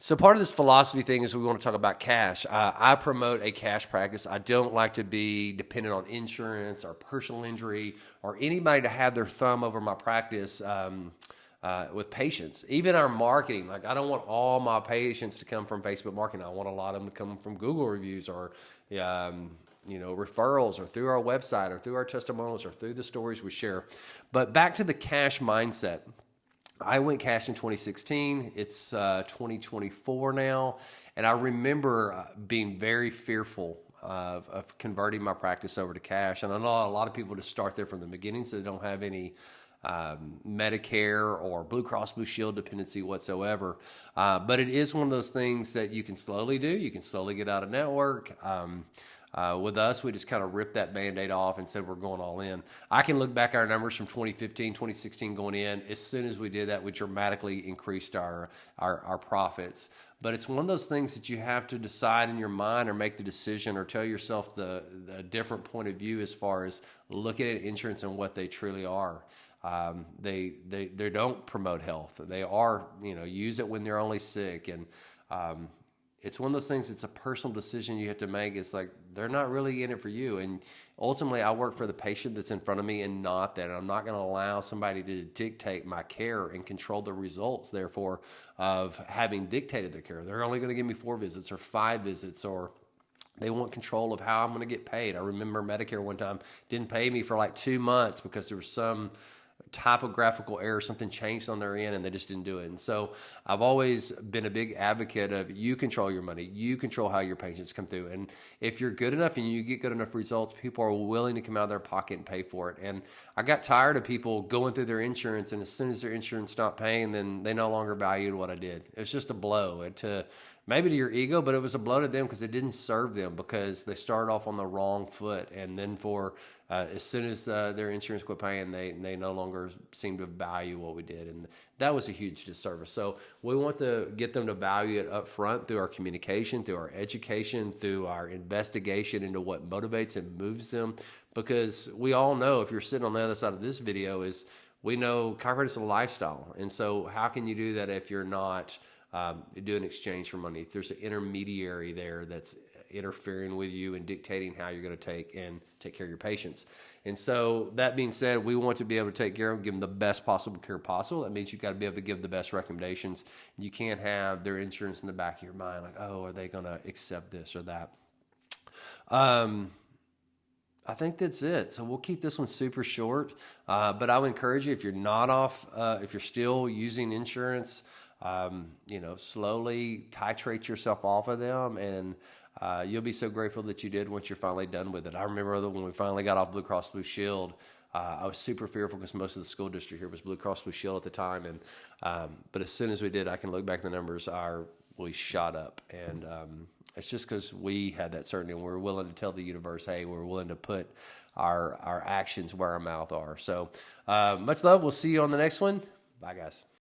So part of this philosophy thing is we want to talk about cash. I promote a cash practice. I don't like to be dependent on insurance or personal injury or anybody to have their thumb over my practice with patients. Even our marketing, like I don't want all my patients to come from Facebook marketing. I want a lot of them to come from Google reviews or referrals or through our website or through our testimonials or through the stories we share. But back to the cash mindset. I went cash in 2016. It's 2024 now. And I remember being very fearful of converting my practice over to cash. And I know a lot of people just start there from the beginning, so they don't have any Medicare or Blue Cross Blue Shield dependency whatsoever. But it is one of those things that you can slowly do. You can slowly get out of network. With us, we just kind of ripped that Band-Aid off and said we're going all in. I can look back at our numbers from 2015, 2016 going in. As soon as we did that, we dramatically increased our profits. But it's one of those things that you have to decide in your mind or make the decision or tell yourself the different point of view as far as looking at insurance and what they truly are. They don't promote health. They are, use it when they're only sick. And it's one of those things, it's a personal decision you have to make. It's like, they're not really in it for you. And ultimately, I work for the patient that's in front of me and not that. And I'm not going to allow somebody to dictate my care and control the results, therefore, of having dictated their care. They're only going to give me 4 visits or 5 visits, or they want control of how I'm going to get paid. I remember Medicare one time didn't pay me for like 2 months because there was some typographical error, something changed on their end, and they just didn't do it. And so I've always been a big advocate of you control your money, you control how your patients come through. And if you're good enough and you get good enough results, people are willing to come out of their pocket and pay for it. And I got tired of people going through their insurance, and as soon as their insurance stopped paying, then they no longer valued what I did. It was just a blow to maybe to your ego, but it was a blow to them because it didn't serve them, because they started off on the wrong foot. And then as soon as their insurance quit paying, they no longer seemed to value what we did. And that was a huge disservice. So we want to get them to value it up front through our communication, through our education, through our investigation into what motivates and moves them. Because we all know, if you're sitting on the other side of this video, is we know chiropractic is a lifestyle. And so how can you do that if you're not do an exchange for money? If there's an intermediary there that's interfering with you and dictating how you're going to take care of your patients. And so that being said, we want to be able to take care of them, give them the best possible care possible. That means you've got to be able to give the best recommendations. You can't have their insurance in the back of your mind, like, oh, are they going to accept this or that? I think that's it. So we'll keep this one super short, but I would encourage you, if you're not off, if you're still using insurance, slowly titrate yourself off of them, and you'll be so grateful that you did once you're finally done with it. I remember when we finally got off Blue Cross Blue Shield, I was super fearful because most of the school district here was Blue Cross Blue Shield at the time. And but as soon as we did, I can look back at the numbers, we shot up. And it's just because we had that certainty, and we're willing to tell the universe, hey, we're willing to put our actions where our mouth are. So much love. We'll see you on the next one. Bye, guys.